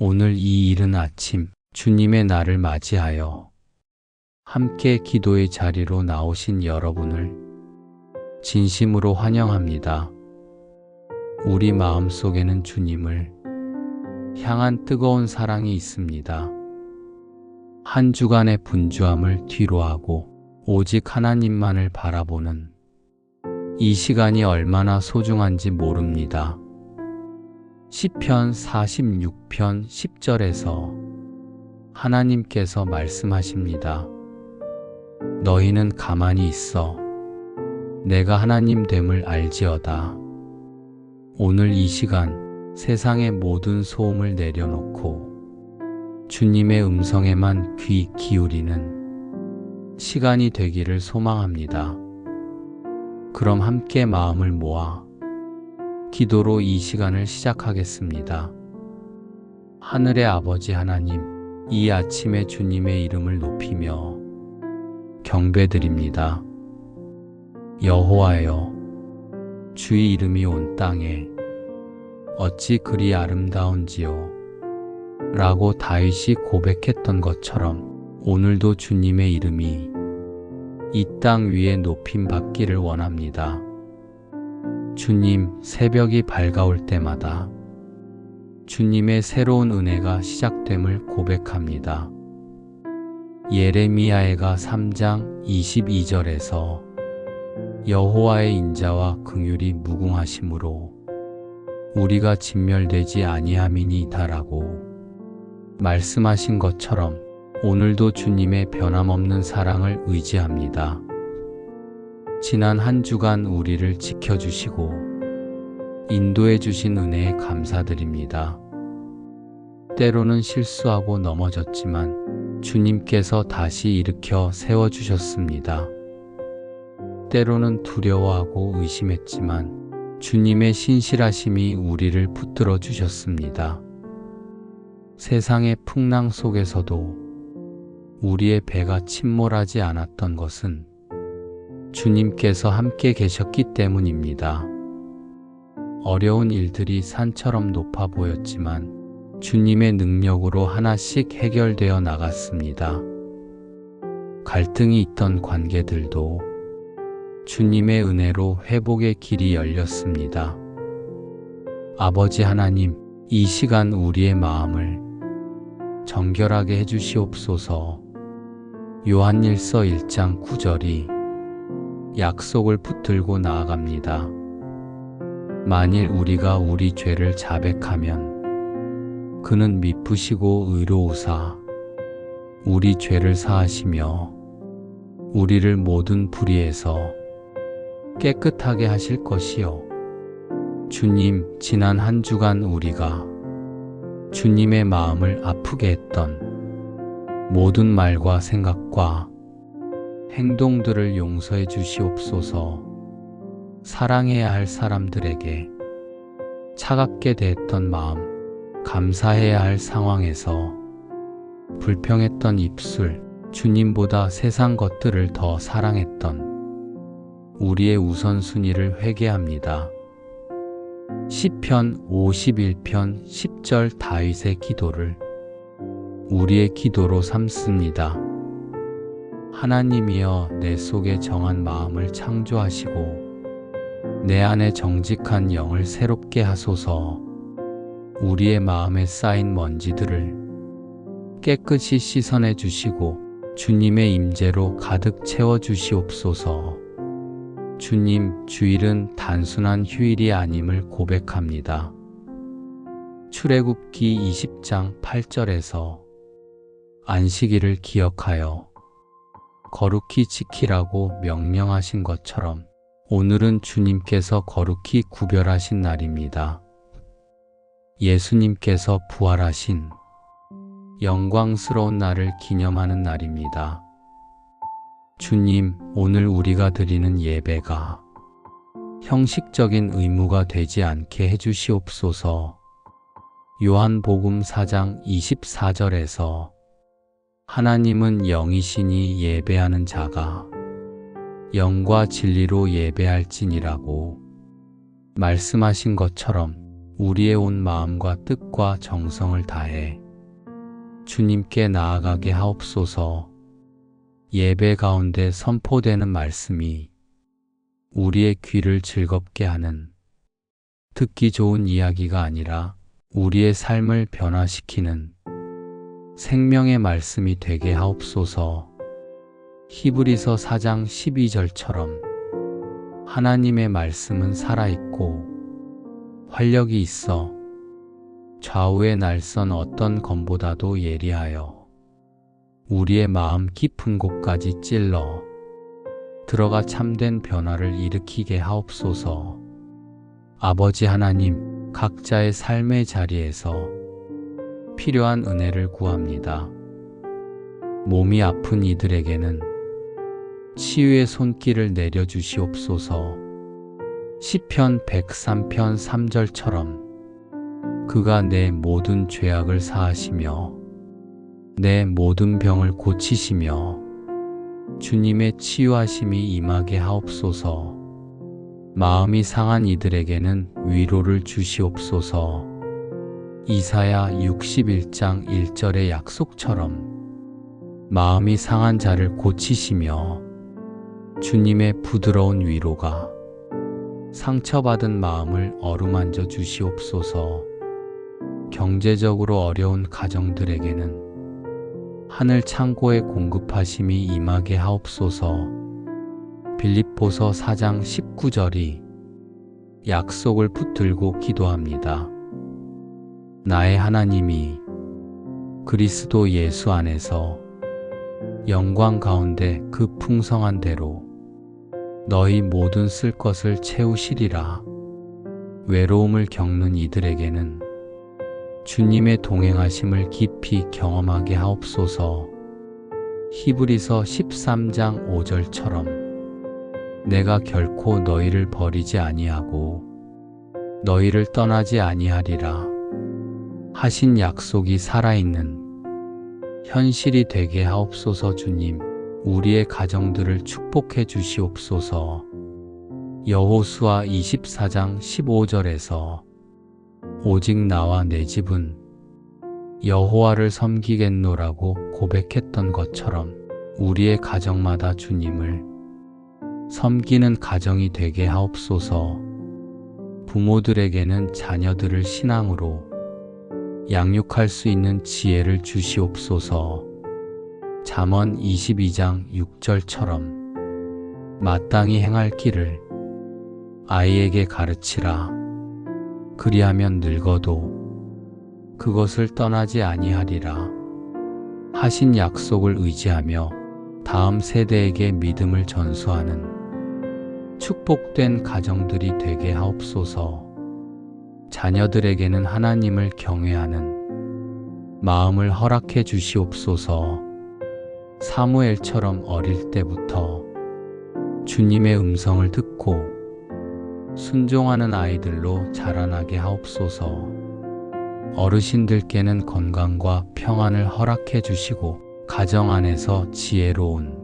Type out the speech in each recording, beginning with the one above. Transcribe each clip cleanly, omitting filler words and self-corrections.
오늘 이 이른 아침 주님의 날을 맞이하여 함께 기도의 자리로 나오신 여러분을 진심으로 환영합니다. 우리 마음속에는 주님을 향한 뜨거운 사랑이 있습니다. 한 주간의 분주함을 뒤로하고 오직 하나님만을 바라보는 이 시간이 얼마나 소중한지 모릅니다. 시편 46편 10절에서 하나님께서 말씀하십니다. 너희는 가만히 있어 내가 하나님 됨을 알지어다. 오늘 이 시간 세상의 모든 소음을 내려놓고 주님의 음성에만 귀 기울이는 시간이 되기를 소망합니다. 그럼 함께 마음을 모아 기도로 이 시간을 시작하겠습니다. 하늘의 아버지 하나님, 이 아침에 주님의 이름을 높이며 경배드립니다. 여호와여, 주의 이름이 온 땅에 어찌 그리 아름다운지요 라고 다윗이 고백했던 것처럼 오늘도 주님의 이름이 이 땅 위에 높임 받기를 원합니다. 주님, 새벽이 밝아올 때마다 주님의 새로운 은혜가 시작됨을 고백합니다. 예레미야가 3장 22절에서 여호와의 인자와 긍휼이 무궁하심으로 우리가 진멸되지 아니함이니이다라고 말씀하신 것처럼 오늘도 주님의 변함없는 사랑을 의지합니다. 지난 한 주간 우리를 지켜주시고 인도해 주신 은혜에 감사드립니다. 때로는 실수하고 넘어졌지만 주님께서 다시 일으켜 세워주셨습니다. 때로는 두려워하고 의심했지만 주님의 신실하심이 우리를 붙들어 주셨습니다. 세상의 풍랑 속에서도 우리의 배가 침몰하지 않았던 것은 주님께서 함께 계셨기 때문입니다. 어려운 일들이 산처럼 높아 보였지만 주님의 능력으로 하나씩 해결되어 나갔습니다. 갈등이 있던 관계들도 주님의 은혜로 회복의 길이 열렸습니다. 아버지 하나님, 이 시간 우리의 마음을 정결하게 해주시옵소서. 요한일서 1장 9절이 약속을 붙들고 나아갑니다. 만일 우리가 우리 죄를 자백하면 그는 미쁘시고 의로우사 우리 죄를 사하시며 우리를 모든 불의에서 깨끗하게 하실 것이요. 주님, 지난 한 주간 우리가 주님의 마음을 아프게 했던 모든 말과 생각과 행동들을 용서해 주시옵소서. 사랑해야 할 사람들에게 차갑게 대했던 마음, 감사해야 할 상황에서 불평했던 입술, 주님보다 세상 것들을 더 사랑했던 우리의 우선순위를 회개합니다. 시편 51편 10절 다윗의 기도를 우리의 기도로 삼습니다. 하나님이여, 내 속에 정한 마음을 창조하시고 내 안에 정직한 영을 새롭게 하소서. 우리의 마음에 쌓인 먼지들을 깨끗이 씻어내 주시고 주님의 임재로 가득 채워 주시옵소서. 주님, 주일은 단순한 휴일이 아님을 고백합니다. 출애굽기 20장 8절에서 안식일을 기억하여 거룩히 지키라고 명령하신 것처럼 오늘은 주님께서 거룩히 구별하신 날입니다. 예수님께서 부활하신 영광스러운 날을 기념하는 날입니다. 주님, 오늘 우리가 드리는 예배가 형식적인 의무가 되지 않게 해주시옵소서. 요한복음 4장 24절에서 하나님은 영이시니 예배하는 자가 영과 진리로 예배할지니라고 말씀하신 것처럼 우리의 온 마음과 뜻과 정성을 다해 주님께 나아가게 하옵소서. 예배 가운데 선포되는 말씀이 우리의 귀를 즐겁게 하는 듣기 좋은 이야기가 아니라 우리의 삶을 변화시키는 생명의 말씀이 되게 하옵소서. 히브리서 4장 12절처럼 하나님의 말씀은 살아있고 활력이 있어 좌우의 날선 어떤 검보다도 예리하여 우리의 마음 깊은 곳까지 찔러 들어가 참된 변화를 일으키게 하옵소서. 아버지 하나님, 각자의 삶의 자리에서 필요한 은혜를 구합니다. 몸이 아픈 이들에게는 치유의 손길을 내려주시옵소서. 시편 103편 3절처럼 그가 내 모든 죄악을 사하시며 내 모든 병을 고치시며 주님의 치유하심이 임하게 하옵소서. 마음이 상한 이들에게는 위로를 주시옵소서. 이사야 61장 1절의 약속처럼 마음이 상한 자를 고치시며 주님의 부드러운 위로가 상처받은 마음을 어루만져 주시옵소서. 경제적으로 어려운 가정들에게는 하늘 창고의 공급하심이 임하게 하옵소서. 빌립보서 4장 19절이 약속을 붙들고 기도합니다. 나의 하나님이 그리스도 예수 안에서 영광 가운데 그 풍성한 대로 너희 모든 쓸 것을 채우시리라. 외로움을 겪는 이들에게는 주님의 동행하심을 깊이 경험하게 하옵소서. 히브리서 13장 5절처럼 내가 결코 너희를 버리지 아니하고 너희를 떠나지 아니하리라 하신 약속이 살아있는 현실이 되게 하옵소서. 주님, 우리의 가정들을 축복해 주시옵소서. 여호수아 24장 15절에서 오직 나와 내 집은 여호와를 섬기겠노라고 고백했던 것처럼 우리의 가정마다 주님을 섬기는 가정이 되게 하옵소서. 부모들에게는 자녀들을 신앙으로 양육할 수 있는 지혜를 주시옵소서. 잠언 22장 6절처럼 마땅히 행할 길을 아이에게 가르치라. 그리하면 늙어도 그것을 떠나지 아니하리라 하신 약속을 의지하며 다음 세대에게 믿음을 전수하는 축복된 가정들이 되게 하옵소서. 자녀들에게는 하나님을 경외하는 마음을 허락해 주시옵소서. 사무엘처럼 어릴 때부터 주님의 음성을 듣고 순종하는 아이들로 자라나게 하옵소서. 어르신들께는 건강과 평안을 허락해 주시고 가정 안에서 지혜로운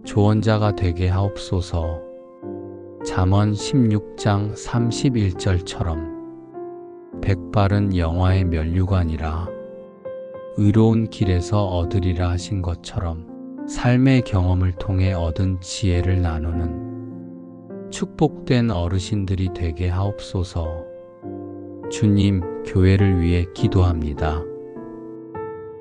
조언자가 되게 하옵소서. 잠언 16장 31절처럼 백발은 영화의 면류관이라 의로운 길에서 얻으리라 하신 것처럼 삶의 경험을 통해 얻은 지혜를 나누는 축복된 어르신들이 되게 하옵소서. 주님, 교회를 위해 기도합니다.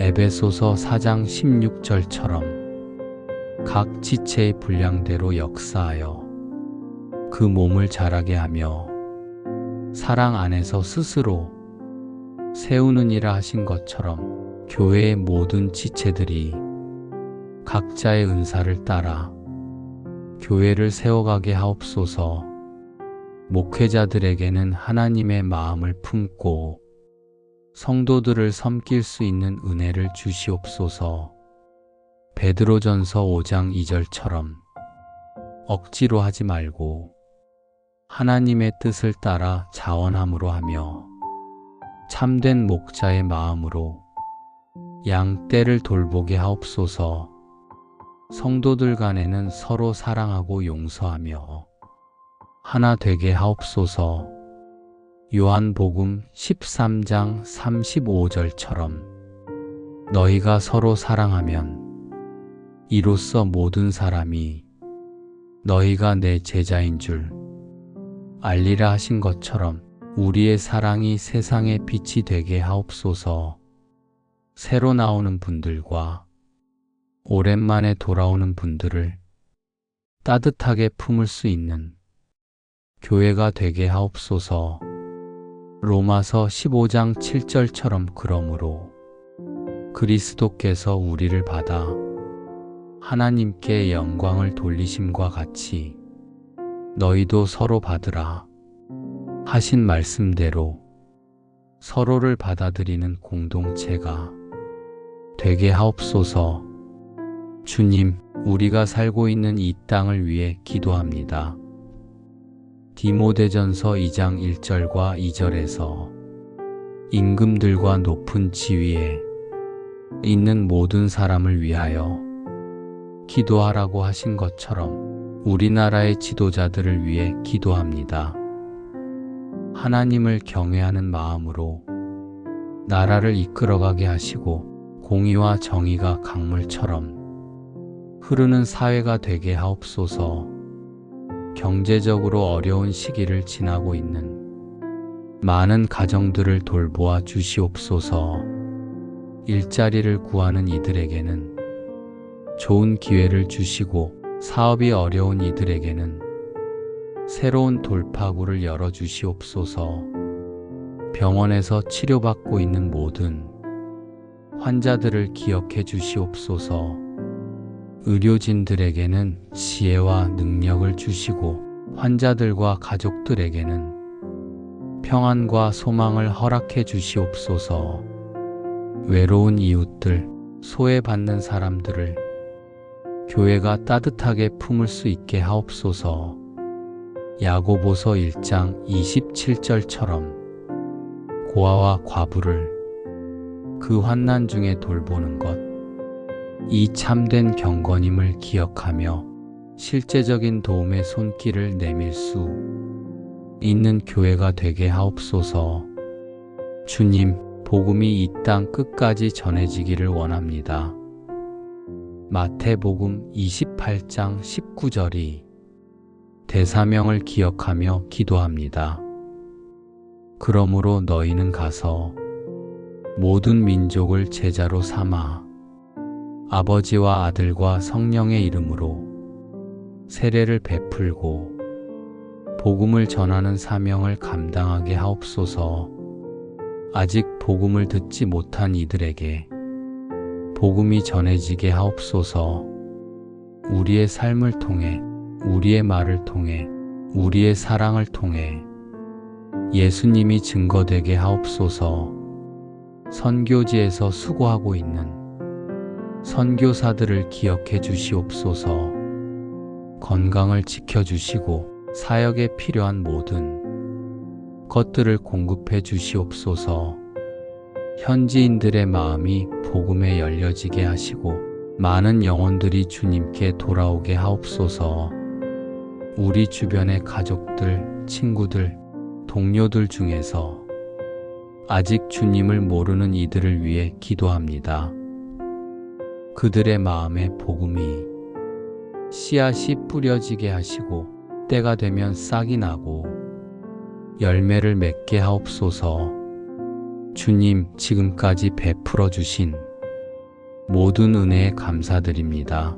에베소서 4장 16절처럼 각 지체의 분량대로 역사하여 그 몸을 자라게 하며 사랑 안에서 스스로 세우느니라 하신 것처럼 교회의 모든 지체들이 각자의 은사를 따라 교회를 세워가게 하옵소서. 목회자들에게는 하나님의 마음을 품고 성도들을 섬길 수 있는 은혜를 주시옵소서. 베드로전서 5장 2절처럼 억지로 하지 말고 하나님의 뜻을 따라 자원함으로 하며 참된 목자의 마음으로 양떼를 돌보게 하옵소서. 성도들 간에는 서로 사랑하고 용서하며 하나 되게 하옵소서. 요한복음 13장 35절처럼 너희가 서로 사랑하면 이로써 모든 사람이 너희가 내 제자인 줄 알리라 하신 것처럼 우리의 사랑이 세상의 빛이 되게 하옵소서. 새로 나오는 분들과 오랜만에 돌아오는 분들을 따뜻하게 품을 수 있는 교회가 되게 하옵소서. 로마서 15장 7절처럼 그러므로 그리스도께서 우리를 받아 하나님께 영광을 돌리심과 같이 너희도 서로 받으라 하신 말씀대로 서로를 받아들이는 공동체가 되게 하옵소서. 주님, 우리가 살고 있는 이 땅을 위해 기도합니다. 디모데전서 2장 1절과 2절에서 임금들과 높은 지위에 있는 모든 사람을 위하여 기도하라고 하신 것처럼 우리나라의 지도자들을 위해 기도합니다. 하나님을 경외하는 마음으로 나라를 이끌어가게 하시고 공의와 정의가 강물처럼 흐르는 사회가 되게 하옵소서. 경제적으로 어려운 시기를 지나고 있는 많은 가정들을 돌보아 주시옵소서. 일자리를 구하는 이들에게는 좋은 기회를 주시고 사업이 어려운 이들에게는 새로운 돌파구를 열어주시옵소서. 병원에서 치료받고 있는 모든 환자들을 기억해 주시옵소서. 의료진들에게는 지혜와 능력을 주시고 환자들과 가족들에게는 평안과 소망을 허락해 주시옵소서. 외로운 이웃들, 소외받는 사람들을 교회가 따뜻하게 품을 수 있게 하옵소서. 야고보서 1장 27절처럼 고아와 과부를 그 환난 중에 돌보는 것, 이 참된 경건임을 기억하며 실제적인 도움의 손길을 내밀 수 있는 교회가 되게 하옵소서. 주님, 복음이 이 땅 끝까지 전해지기를 원합니다. 마태복음 28장 19절이 대사명을 기억하며 기도합니다. 그러므로 너희는 가서 모든 민족을 제자로 삼아 아버지와 아들과 성령의 이름으로 세례를 베풀고 복음을 전하는 사명을 감당하게 하옵소서. 아직 복음을 듣지 못한 이들에게 복음이 전해지게 하옵소서. 우리의 삶을 통해, 우리의 말을 통해, 우리의 사랑을 통해 예수님이 증거되게 하옵소서. 선교지에서 수고하고 있는 선교사들을 기억해 주시옵소서. 건강을 지켜주시고 사역에 필요한 모든 것들을 공급해 주시옵소서. 현지인들의 마음이 복음에 열려지게 하시고 많은 영혼들이 주님께 돌아오게 하옵소서. 우리 주변의 가족들, 친구들, 동료들 중에서 아직 주님을 모르는 이들을 위해 기도합니다. 그들의 마음에 복음이 씨앗이 뿌려지게 하시고 때가 되면 싹이 나고 열매를 맺게 하옵소서. 주님, 지금까지 베풀어 주신 모든 은혜에 감사드립니다.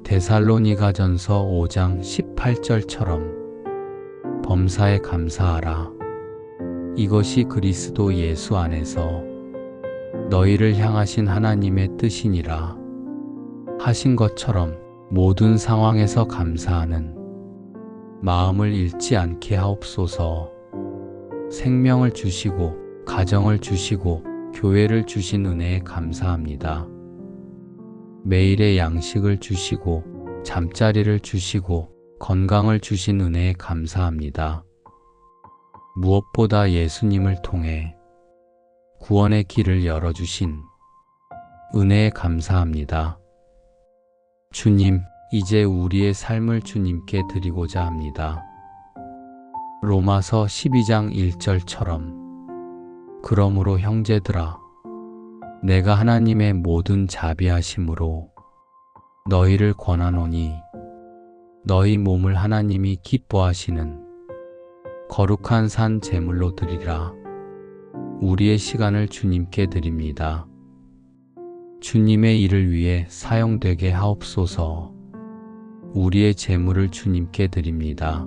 데살로니가전서 5장 18절처럼 범사에 감사하라. 이것이 그리스도 예수 안에서 너희를 향하신 하나님의 뜻이니라 하신 것처럼 모든 상황에서 감사하는 마음을 잃지 않게 하옵소서. 생명을 주시고 가정을 주시고 교회를 주신 은혜에 감사합니다. 매일의 양식을 주시고 잠자리를 주시고 건강을 주신 은혜에 감사합니다. 무엇보다 예수님을 통해 구원의 길을 열어주신 은혜에 감사합니다. 주님, 이제 우리의 삶을 주님께 드리고자 합니다. 로마서 12장 1절처럼 그러므로 형제들아 내가 하나님의 모든 자비하심으로 너희를 권하노니 너희 몸을 하나님이 기뻐하시는 거룩한 산 제물로 드리라. 우리의 시간을 주님께 드립니다. 주님의 일을 위해 사용되게 하옵소서. 우리의 재물을 주님께 드립니다.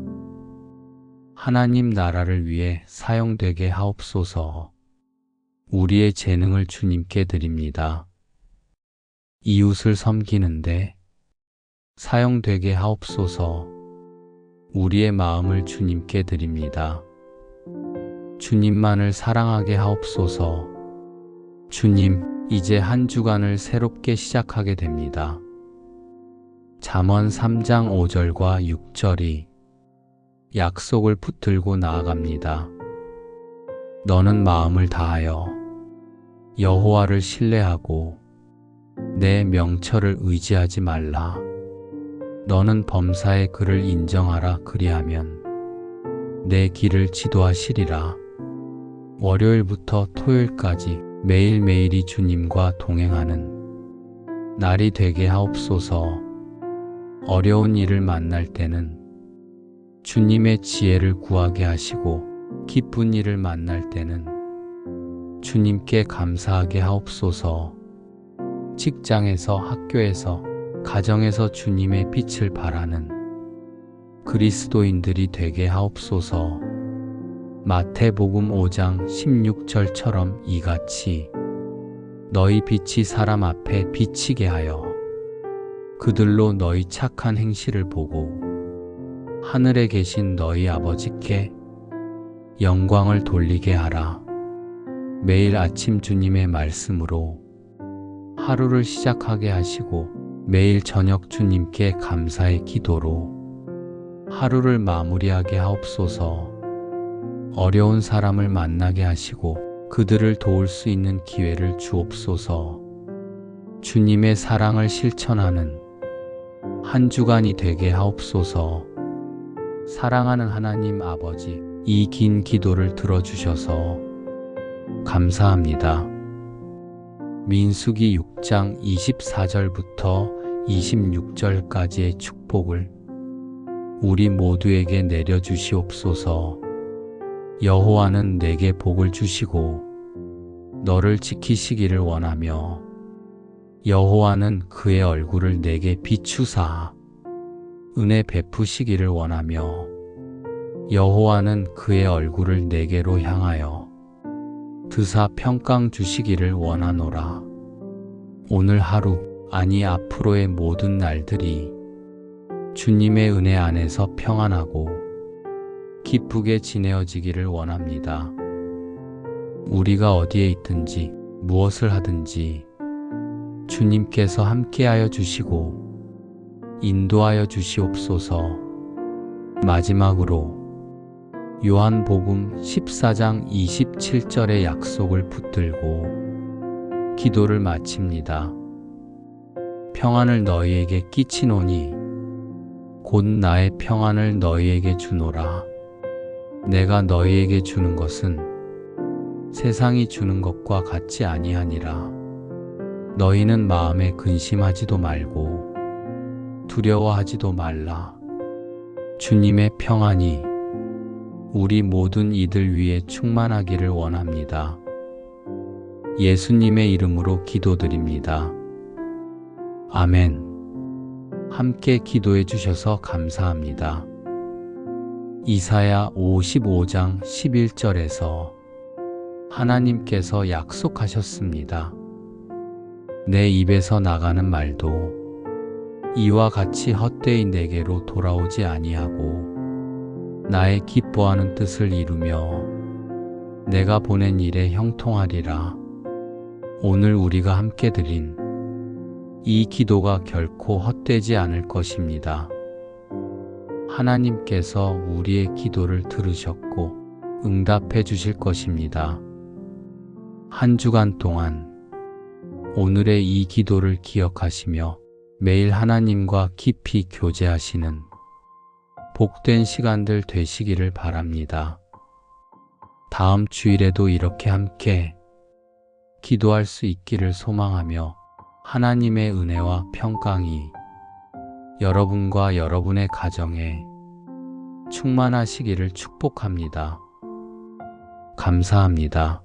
하나님 나라를 위해 사용되게 하옵소서. 우리의 재능을 주님께 드립니다. 이웃을 섬기는데 사용되게 하옵소서. 우리의 마음을 주님께 드립니다. 주님만을 사랑하게 하옵소서. 주님, 이제 한 주간을 새롭게 시작하게 됩니다. 잠언 3장 5절과 6절이 약속을 붙들고 나아갑니다. 너는 마음을 다하여 여호와를 신뢰하고 내 명철을 의지하지 말라. 너는 범사의 그를 인정하라. 그리하면 내 길을 지도하시리라. 월요일부터 토요일까지 매일매일이 주님과 동행하는 날이 되게 하옵소서. 어려운 일을 만날 때는 주님의 지혜를 구하게 하시고 기쁜 일을 만날 때는 주님께 감사하게 하옵소서. 직장에서, 학교에서, 가정에서 주님의 빛을 발하는 그리스도인들이 되게 하옵소서. 마태복음 5장 16절처럼 이같이 너희 빛이 사람 앞에 비치게 하여 그들로 너희 착한 행실을 보고 하늘에 계신 너희 아버지께 영광을 돌리게 하라. 매일 아침 주님의 말씀으로 하루를 시작하게 하시고 매일 저녁 주님께 감사의 기도로 하루를 마무리하게 하옵소서. 어려운 사람을 만나게 하시고 그들을 도울 수 있는 기회를 주옵소서. 주님의 사랑을 실천하는 한 주간이 되게 하옵소서. 사랑하는 하나님 아버지, 이 긴 기도를 들어주셔서 감사합니다. 민수기 6장 24절부터 26절까지의 축복을 우리 모두에게 내려주시옵소서. 여호와는 내게 복을 주시고 너를 지키시기를 원하며 여호와는 그의 얼굴을 내게 비추사 은혜 베푸시기를 원하며 여호와는 그의 얼굴을 내게로 향하여 드사 평강 주시기를 원하노라. 오늘 하루, 아니 앞으로의 모든 날들이 주님의 은혜 안에서 평안하고 기쁘게 지내어지기를 원합니다. 우리가 어디에 있든지 무엇을 하든지 주님께서 함께하여 주시고 인도하여 주시옵소서. 마지막으로 요한복음 14장 27절의 약속을 붙들고 기도를 마칩니다. 평안을 너희에게 끼치노니 곧 나의 평안을 너희에게 주노라. 내가 너희에게 주는 것은 세상이 주는 것과 같지 아니하니라. 너희는 마음에 근심하지도 말고 두려워하지도 말라. 주님의 평안이 우리 모든 이들 위에 충만하기를 원합니다. 예수님의 이름으로 기도드립니다. 아멘. 함께 기도해 주셔서 감사합니다. 이사야 55장 11절에서 하나님께서 약속하셨습니다. 내 입에서 나가는 말도 이와 같이 헛되이 내게로 돌아오지 아니하고 나의 기뻐하는 뜻을 이루며 내가 보낸 일에 형통하리라. 오늘 우리가 함께 드린 이 기도가 결코 헛되지 않을 것입니다. 하나님께서 우리의 기도를 들으셨고 응답해 주실 것입니다. 한 주간 동안 오늘의 이 기도를 기억하시며 매일 하나님과 깊이 교제하시는 복된 시간들 되시기를 바랍니다. 다음 주일에도 이렇게 함께 기도할 수 있기를 소망하며 하나님의 은혜와 평강이 여러분과 여러분의 가정에 충만하시기를 축복합니다. 감사합니다.